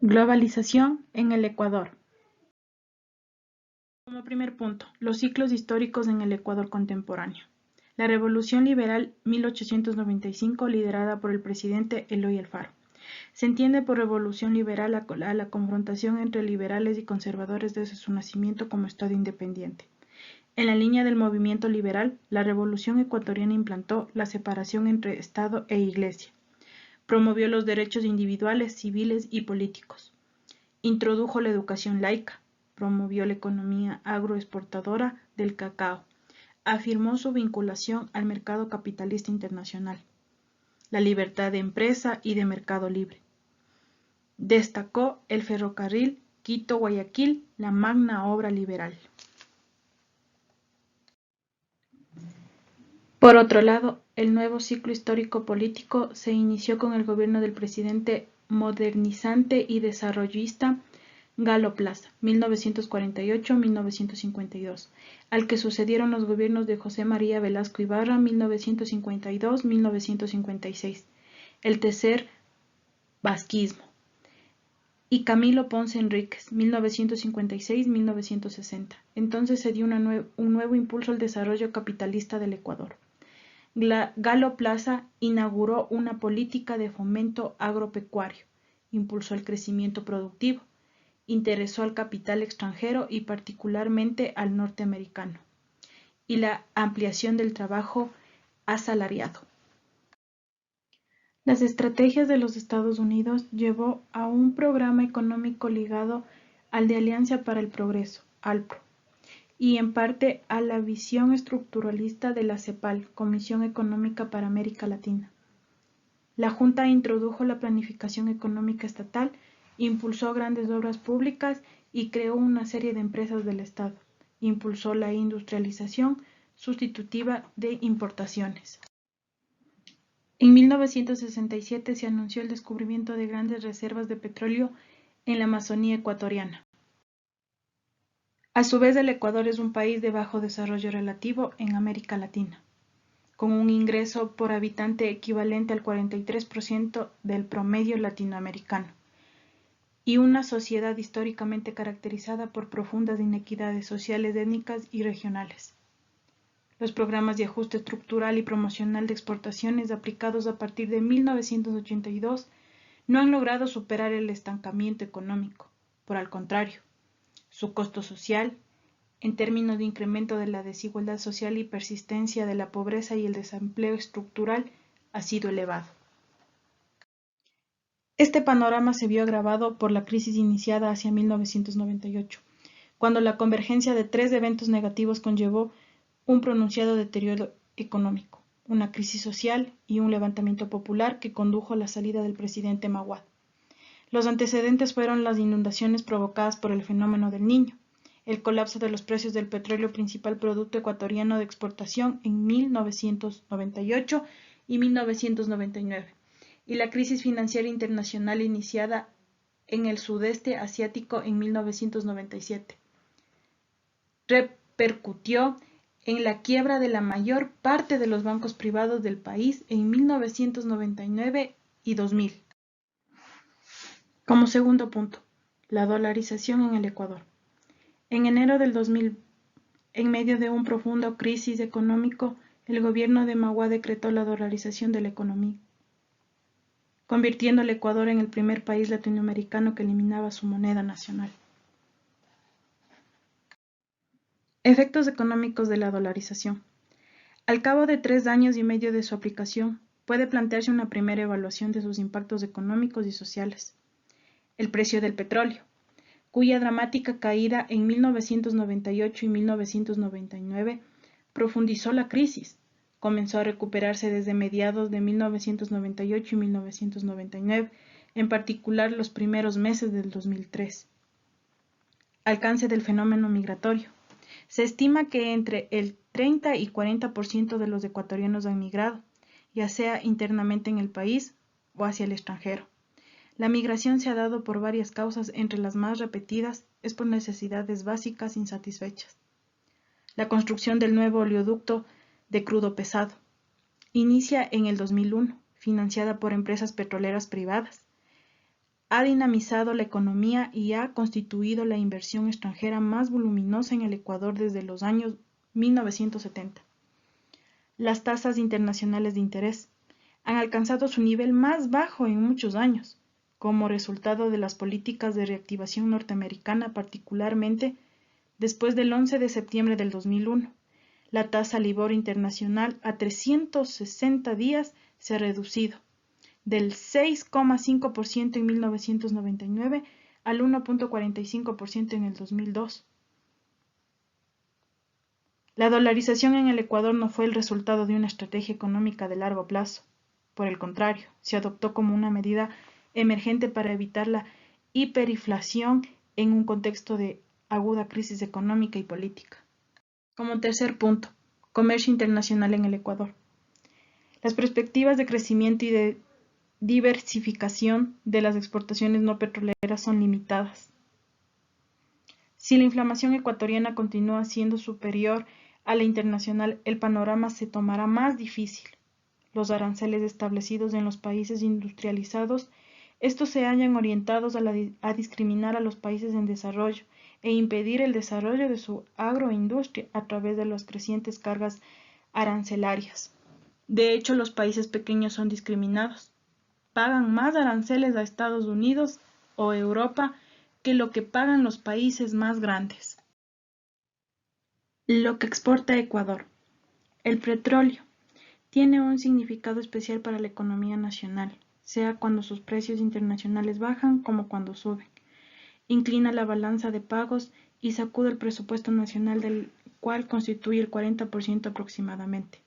Globalización en el Ecuador. Como primer punto, los ciclos históricos en el Ecuador contemporáneo. La Revolución Liberal 1895, liderada por el presidente Eloy Alfaro. Se entiende por revolución liberal a la confrontación entre liberales y conservadores desde su nacimiento como Estado independiente. En la línea del movimiento liberal, la Revolución ecuatoriana implantó la separación entre Estado e Iglesia. Promovió los derechos individuales, civiles y políticos. Introdujo la educación laica. Promovió la economía agroexportadora del cacao. Afirmó su vinculación al mercado capitalista internacional. La libertad de empresa y de mercado libre. Destacó el ferrocarril Quito-Guayaquil, la magna obra liberal. Por otro lado, el nuevo ciclo histórico-político se inició con el gobierno del presidente modernizante y desarrollista Galo Plaza, 1948-1952, al que sucedieron los gobiernos de José María Velasco Ibarra, 1952-1956, el tercer vasquismo, y Camilo Ponce Enríquez, 1956-1960. Entonces se dio un nuevo impulso al desarrollo capitalista del Ecuador. Galo Plaza inauguró una política de fomento agropecuario, impulsó el crecimiento productivo, interesó al capital extranjero y particularmente al norteamericano, y la ampliación del trabajo asalariado. Las estrategias de los Estados Unidos llevó a un programa económico ligado al de Alianza para el Progreso, ALPRO, y en parte a la visión estructuralista de la CEPAL, Comisión Económica para América Latina. La Junta introdujo la planificación económica estatal, impulsó grandes obras públicas y creó una serie de empresas del Estado. Impulsó la industrialización sustitutiva de importaciones. En 1967 se anunció el descubrimiento de grandes reservas de petróleo en la Amazonía ecuatoriana. A su vez, el Ecuador es un país de bajo desarrollo relativo en América Latina, con un ingreso por habitante equivalente al 43% del promedio latinoamericano, y una sociedad históricamente caracterizada por profundas inequidades sociales, étnicas y regionales. Los programas de ajuste estructural y promocional de exportaciones aplicados a partir de 1982 no han logrado superar el estancamiento económico. Por el contrario, su costo social, en términos de incremento de la desigualdad social y persistencia de la pobreza y el desempleo estructural, ha sido elevado. Este panorama se vio agravado por la crisis iniciada hacia 1998, cuando la convergencia de tres eventos negativos conllevó un pronunciado deterioro económico, una crisis social y un levantamiento popular que condujo a la salida del presidente Maguad. Los antecedentes fueron las inundaciones provocadas por el fenómeno del Niño, el colapso de los precios del petróleo, principal producto ecuatoriano de exportación, en 1998 y 1999, y la crisis financiera internacional iniciada en el sudeste asiático en 1997. Repercutió en la quiebra de la mayor parte de los bancos privados del país en 1999 y 2000. Como segundo punto, la dolarización en el Ecuador. En enero del 2000, en medio de un profundo crisis económico, el gobierno de Maguad decretó la dolarización de la economía, convirtiendo al Ecuador en el primer país latinoamericano que eliminaba su moneda nacional. Efectos económicos de la dolarización. Al cabo de 3 años y medio de su aplicación, puede plantearse una primera evaluación de sus impactos económicos y sociales. El precio del petróleo, cuya dramática caída en 1998 y 1999 profundizó la crisis. Comenzó a recuperarse desde mediados de 1998 y 1999, en particular los primeros meses del 2003. Alcance del fenómeno migratorio. Se estima que entre el 30 y 40% de los ecuatorianos han migrado, ya sea internamente en el país o hacia el extranjero. La migración se ha dado por varias causas, entre las más repetidas es por necesidades básicas insatisfechas. La construcción del nuevo oleoducto de crudo pesado inicia en el 2001, financiada por empresas petroleras privadas. ha dinamizado la economía y ha constituido la inversión extranjera más voluminosa en el Ecuador desde los años 1970. Las tasas internacionales de interés han alcanzado su nivel más bajo en muchos años, como resultado de las políticas de reactivación norteamericana, particularmente después del 11 de septiembre del 2001. La tasa LIBOR internacional a 360 días se ha reducido del 6,5% en 1999 al 1,45% en el 2002. La dolarización en el Ecuador no fue el resultado de una estrategia económica de largo plazo. Por el contrario, se adoptó como una medida emergente para evitar la hiperinflación en un contexto de aguda crisis económica y política. Como tercer punto, comercio internacional en el Ecuador. Las perspectivas de crecimiento y de diversificación de las exportaciones no petroleras son limitadas. Si la inflación ecuatoriana continúa siendo superior a la internacional, el panorama se tomará más difícil. Los aranceles establecidos en los países industrializados, estos se hallan orientados a discriminar a los países en desarrollo e impedir el desarrollo de su agroindustria a través de las crecientes cargas arancelarias. De hecho, los países pequeños son discriminados. Pagan más aranceles a Estados Unidos o Europa que lo que pagan los países más grandes. Lo que exporta Ecuador. El petróleo tiene un significado especial para la economía nacional, sea cuando sus precios internacionales bajan como cuando suben. Inclina la balanza de pagos y sacude el presupuesto nacional, del cual constituye el 40% aproximadamente.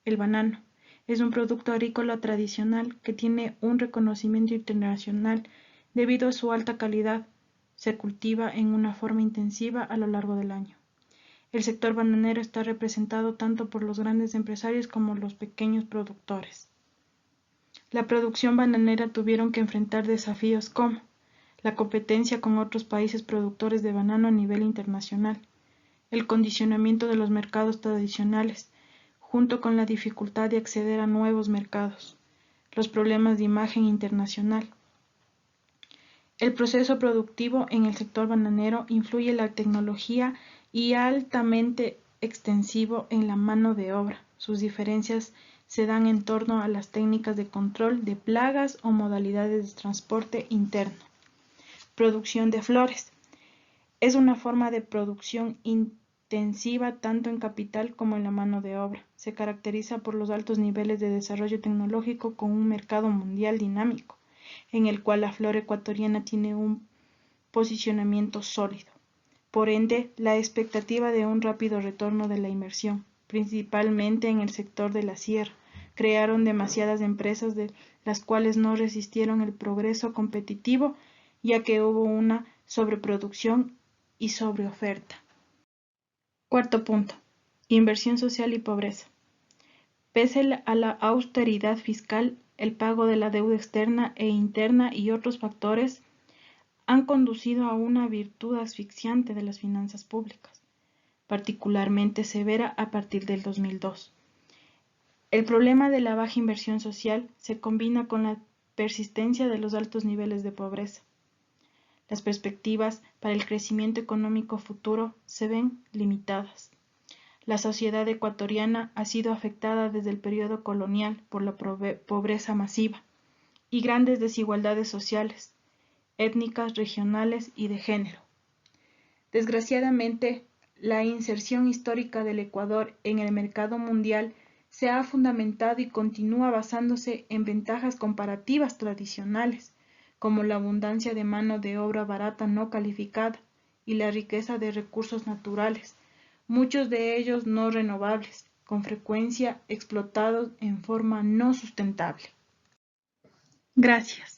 El banano es un producto agrícola tradicional que tiene un reconocimiento internacional debido a su alta calidad. Se cultiva en una forma intensiva a lo largo del año. El sector bananero está representado tanto por los grandes empresarios como los pequeños productores. La producción bananera tuvieron que enfrentar desafíos como la competencia con otros países productores de banano a nivel internacional, el condicionamiento de los mercados tradicionales, junto con la dificultad de acceder a nuevos mercados, los problemas de imagen internacional. El proceso productivo en el sector bananero influye la tecnología y altamente extensivo en la mano de obra. Sus diferencias se dan en torno a las técnicas de control de plagas o modalidades de transporte interno. Producción de flores. Es una forma de producción intensiva tanto en capital como en la mano de obra. Se caracteriza por los altos niveles de desarrollo tecnológico con un mercado mundial dinámico, en el cual la flora ecuatoriana tiene un posicionamiento sólido. Por ende, la expectativa de un rápido retorno de la inversión, principalmente en el sector de la sierra, crearon demasiadas empresas de las cuales no resistieron el progreso competitivo, ya que hubo una sobreproducción y sobreoferta. Cuarto punto. Inversión social y pobreza. Pese a la austeridad fiscal, el pago de la deuda externa e interna y otros factores han conducido a una virtud asfixiante de las finanzas públicas, particularmente severa a partir del 2002. El problema de la baja inversión social se combina con la persistencia de los altos niveles de pobreza. Las perspectivas para el crecimiento económico futuro se ven limitadas. La sociedad ecuatoriana ha sido afectada desde el periodo colonial por la pobreza masiva y grandes desigualdades sociales, étnicas, regionales y de género. Desgraciadamente, la inserción histórica del Ecuador en el mercado mundial se ha fundamentado y continúa basándose en ventajas comparativas tradicionales, como la abundancia de mano de obra barata no calificada y la riqueza de recursos naturales, muchos de ellos no renovables, con frecuencia explotados en forma no sustentable. Gracias.